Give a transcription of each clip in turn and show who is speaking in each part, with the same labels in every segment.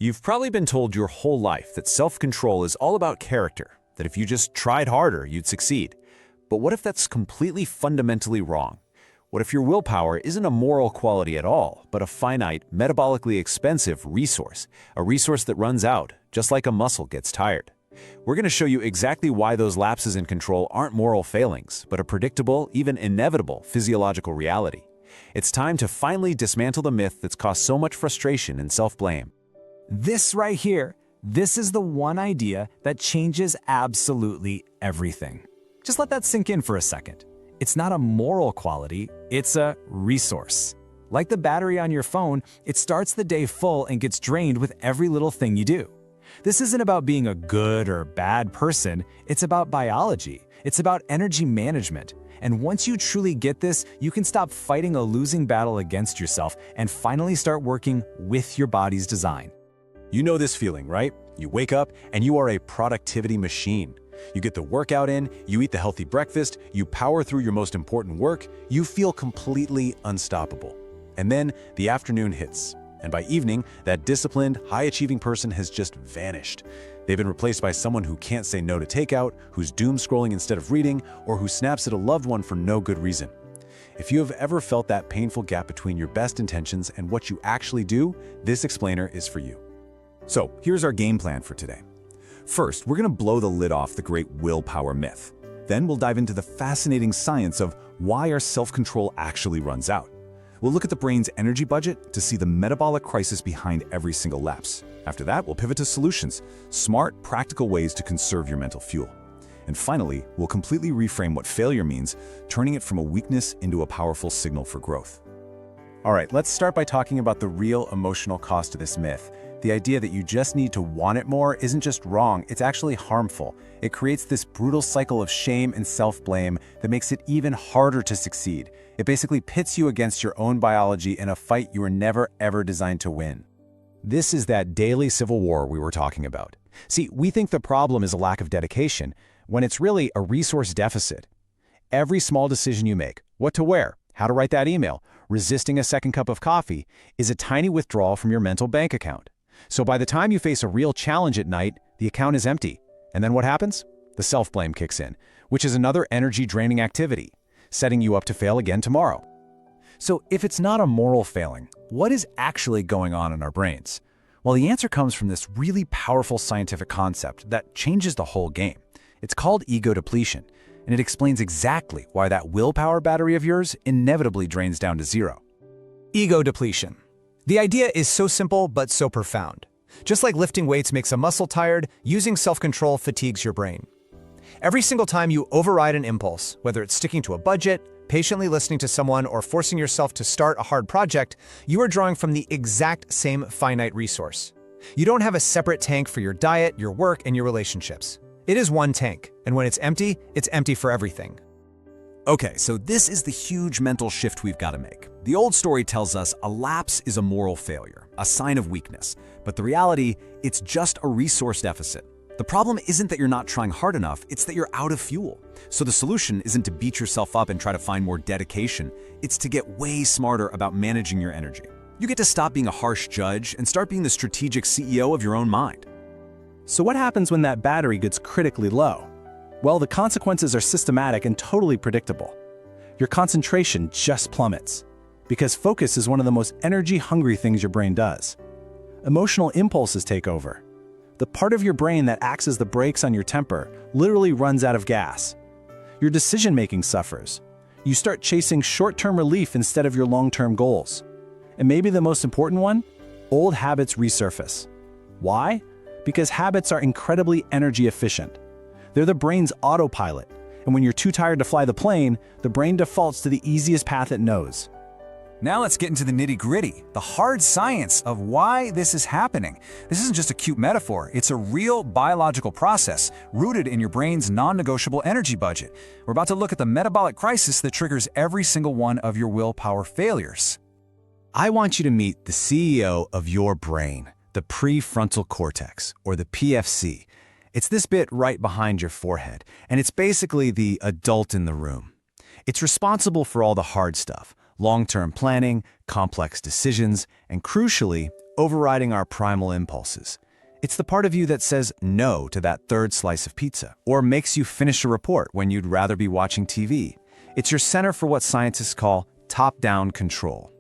Speaker 1: You've probably been told your whole life that self-control is all about character, that if you just tried harder, you'd succeed. But what if that's completely fundamentally wrong? What if your willpower isn't a moral quality at all, but a finite, metabolically expensive resource, a resource that runs out, just like a muscle gets tired? We're going to show you exactly why those lapses in control aren't moral failings, but a predictable, even inevitable, physiological reality. It's time to finally dismantle the myth that's caused so much frustration and self-blame.
Speaker 2: This right here, this is the one idea that changes absolutely everything. Just let that sink in for a second. It's not a moral quality, it's a resource. Like the battery on your phone, it starts the day full and gets drained with every little thing you do. This isn't about being a good or bad person, it's about biology. It's about energy management. And once you truly get this, you can stop fighting a losing battle against yourself and finally start working with your body's design.
Speaker 1: You know this feeling, right? You wake up and you are a productivity machine. You get the workout in, you eat the healthy breakfast, you power through your most important work, you feel completely unstoppable. And then the afternoon hits. And by evening, that disciplined, high-achieving person has just vanished. They've been replaced by someone who can't say no to takeout, who's doom scrolling instead of reading, or who snaps at a loved one for no good reason. If you have ever felt that painful gap between your best intentions and what you actually do, this explainer is for you. So here's our game plan for today. First, we're going to blow the lid off the great willpower myth. Then we'll dive into the fascinating science of why our self-control actually runs out. We'll look at the brain's energy budget to see the metabolic crisis behind every single lapse. After that, we'll pivot to solutions, smart, practical ways to conserve your mental fuel. And finally, we'll completely reframe what failure means, turning it from a weakness into a powerful signal for growth. All right, let's start by talking about the real emotional cost of this myth. The idea that you just need to want it more isn't just wrong, it's actually harmful. It creates this brutal cycle of shame and self-blame that makes it even harder to succeed. It basically pits you against your own biology in a fight you were never ever designed to win. This is that daily civil war we were talking about. See, we think the problem is a lack of dedication, when it's really a resource deficit. Every small decision you make, what to wear, how to write that email, resisting a second cup of coffee, is a tiny withdrawal from your mental bank account. So by the time you face a real challenge at night, the account is empty. And then what happens? The self-blame kicks in, which is another energy-draining activity, setting you up to fail again tomorrow. So if it's not a moral failing, what is actually going on in our brains? Well, the answer comes from this really powerful scientific concept that changes the whole game. It's called ego depletion, and it explains exactly why that willpower battery of yours inevitably drains down to zero.
Speaker 2: Ego depletion. The idea is so simple but so profound. Just like lifting weights makes a muscle tired, using self-control fatigues your brain. Every single time you override an impulse, whether it's sticking to a budget, patiently listening to someone, or forcing yourself to start a hard project, you are drawing from the exact same finite resource. You don't have a separate tank for your diet, your work, and your relationships. It is one tank, and when it's empty for everything.
Speaker 1: Okay, so this is the huge mental shift we've got to make. The old story tells us a lapse is a moral failure, a sign of weakness. But the reality, it's just a resource deficit. The problem isn't that you're not trying hard enough, it's that you're out of fuel. So the solution isn't to beat yourself up and try to find more dedication. It's to get way smarter about managing your energy. You get to stop being a harsh judge and start being the strategic CEO of your own mind.
Speaker 3: So what happens when that battery gets critically low? Well, the consequences are systematic and totally predictable. Your concentration just plummets, because focus is one of the most energy-hungry things your brain does. Emotional impulses take over. The part of your brain that acts as the brakes on your temper literally runs out of gas. Your decision-making suffers. You start chasing short-term relief instead of your long-term goals. And maybe the most important one? Old habits resurface. Why? Because habits are incredibly energy efficient. They're the brain's autopilot, and when you're too tired to fly the plane, the brain defaults to the easiest path it knows.
Speaker 4: Now let's get into the nitty-gritty, the hard science of why this is happening. This isn't just a cute metaphor, it's a real biological process rooted in your brain's non-negotiable energy budget. We're about to look at the metabolic crisis that triggers every single one of your willpower failures.
Speaker 1: I want you to meet the CEO of your brain, the prefrontal cortex, or the PFC. It's this bit right behind your forehead, and it's basically the adult in the room. It's responsible for all the hard stuff, long-term planning, complex decisions, and crucially, overriding our primal impulses. It's the part of you that says no to that third slice of pizza, or makes you finish a report when you'd rather be watching TV. It's your center for what scientists call top-down control.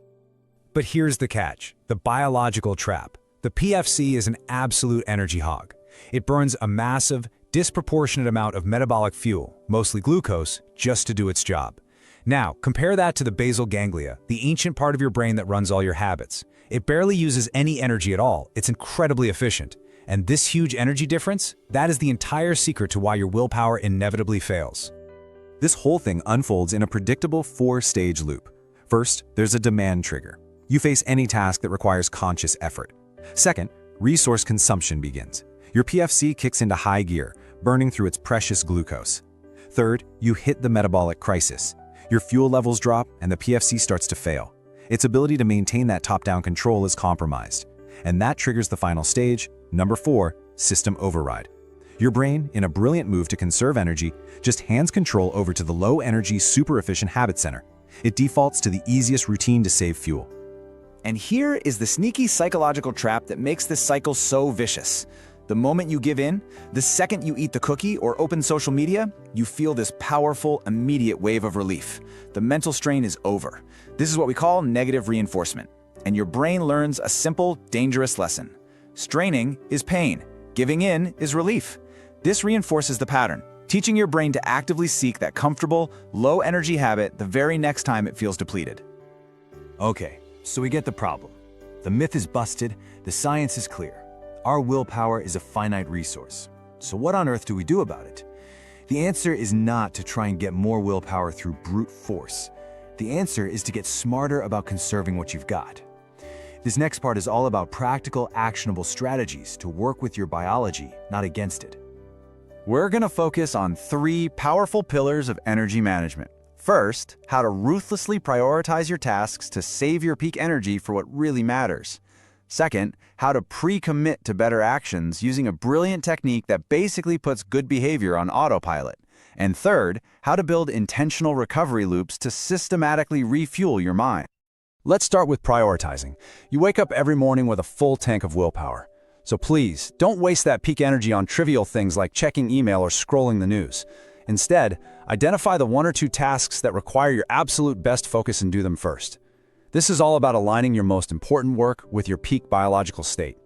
Speaker 2: But here's the catch, the biological trap. The PFC is an absolute energy hog. It burns a massive, disproportionate amount of metabolic fuel, mostly glucose, just to do its job. Now, compare that to the basal ganglia, the ancient part of your brain that runs all your habits. It barely uses any energy at all. It's incredibly efficient. And this huge energy difference, that is the entire secret to why your willpower inevitably fails.
Speaker 1: This whole thing unfolds in a predictable 4-stage loop. First, there's a demand trigger. You face any task that requires conscious effort. Second, resource consumption begins. Your PFC kicks into high gear, burning through its precious glucose. Third, you hit the metabolic crisis. Your fuel levels drop and the PFC starts to fail. Its ability to maintain that top-down control is compromised. And that triggers the final stage, number 4, system override. Your brain, in a brilliant move to conserve energy, just hands control over to the low-energy, super-efficient habit center. It defaults to the easiest routine to save fuel.
Speaker 5: And here is the sneaky psychological trap that makes this cycle so vicious. The moment you give in, the second you eat the cookie or open social media, you feel this powerful, immediate wave of relief. The mental strain is over. This is what we call negative reinforcement. And your brain learns a simple, dangerous lesson. Straining is pain. Giving in is relief. This reinforces the pattern, teaching your brain to actively seek that comfortable, low-energy habit the very next time it feels depleted.
Speaker 6: Okay, so we get the problem. The myth is busted, the science is clear. Our willpower is a finite resource. So what on earth do we do about it? The answer is not to try and get more willpower through brute force. The answer is to get smarter about conserving what you've got. This next part is all about practical, actionable strategies to work with your biology, not against it.
Speaker 5: We're going to focus on 3 powerful pillars of energy management. First, how to ruthlessly prioritize your tasks to save your peak energy for what really matters. Second, how to pre-commit to better actions using a brilliant technique that basically puts good behavior on autopilot. And third, how to build intentional recovery loops to systematically refuel your mind.
Speaker 1: Let's start with prioritizing. You wake up every morning with a full tank of willpower. So please, don't waste that peak energy on trivial things like checking email or scrolling the news. Instead, identify the 1 or 2 tasks that require your absolute best focus and do them first. This is all about aligning your most important work with your peak biological state.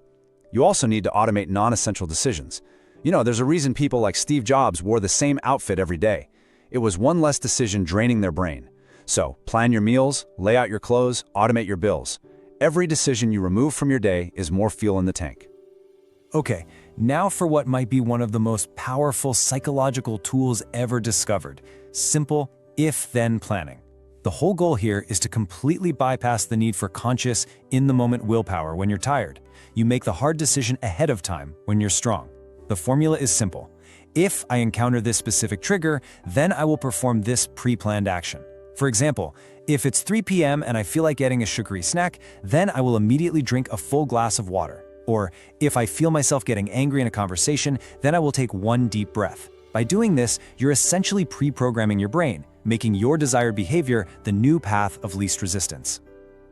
Speaker 1: You also need to automate non-essential decisions. You know, there's a reason people like Steve Jobs wore the same outfit every day. It was one less decision draining their brain. So, plan your meals, lay out your clothes, automate your bills. Every decision you remove from your day is more fuel in the tank.
Speaker 2: Okay, now for what might be one of the most powerful psychological tools ever discovered, simple if-then planning. The whole goal here is to completely bypass the need for conscious, in-the-moment willpower when you're tired. You make the hard decision ahead of time when you're strong. The formula is simple. If I encounter this specific trigger, then I will perform this pre-planned action. For example, if it's 3 p.m. and I feel like getting a sugary snack, then I will immediately drink a full glass of water. Or if I feel myself getting angry in a conversation, then I will take 1 deep breath. By doing this, you're essentially pre-programming your brain, making your desired behavior the new path of least resistance.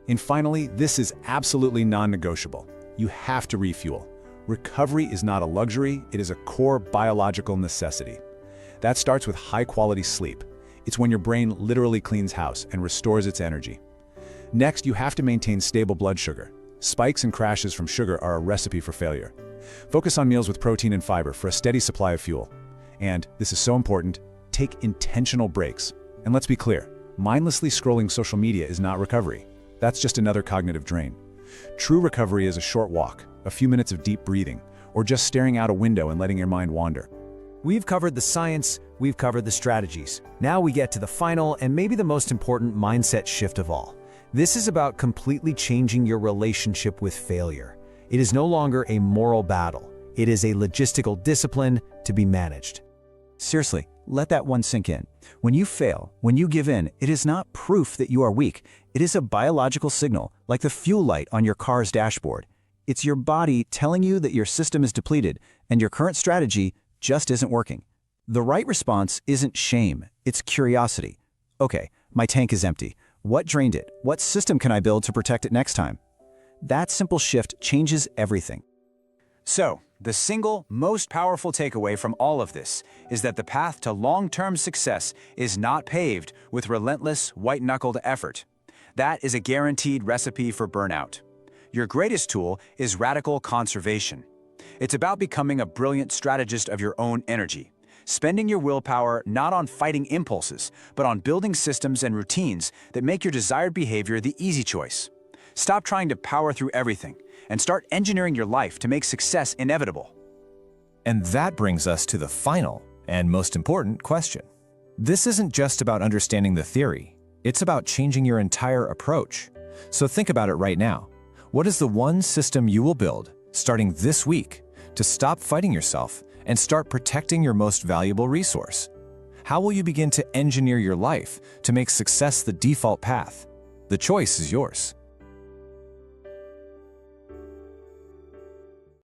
Speaker 1: And finally, this is absolutely non-negotiable. You have to refuel. Recovery is not a luxury, it is a core biological necessity. That starts with high-quality sleep. It's when your brain literally cleans house and restores its energy. Next, you have to maintain stable blood sugar. Spikes and crashes from sugar are a recipe for failure. Focus on meals with protein and fiber for a steady supply of fuel. And, this is so important, take intentional breaks. And let's be clear, mindlessly scrolling social media is not recovery. That's just another cognitive drain. True recovery is a short walk, a few minutes of deep breathing, or just staring out a window and letting your mind wander.
Speaker 6: We've covered the science, we've covered the strategies. Now we get to the final and maybe the most important mindset shift of all. This is about completely changing your relationship with failure. It is no longer a moral battle. It is a logistical discipline to be managed. Seriously, let that one sink in. When you fail, when you give in, it is not proof that you are weak. It is a biological signal, like the fuel light on your car's dashboard. It's your body telling you that your system is depleted and your current strategy just isn't working. The right response isn't shame, it's curiosity. Okay, my tank is empty. What drained it? What system can I build to protect it next time? That simple shift changes everything.
Speaker 5: So, the single most powerful takeaway from all of this is that the path to long-term success is not paved with relentless, white-knuckled effort. That is a guaranteed recipe for burnout. Your greatest tool is radical conservation. It's about becoming a brilliant strategist of your own energy, spending your willpower not on fighting impulses, but on building systems and routines that make your desired behavior the easy choice. Stop trying to power through everything and start engineering your life to make success inevitable.
Speaker 6: And that brings us to the final and most important question. This isn't just about understanding the theory. It's about changing your entire approach. So think about it right now. What is the one system you will build, starting this week, to stop fighting yourself and start protecting your most valuable resource? How will you begin to engineer your life to make success the default path? The choice is yours.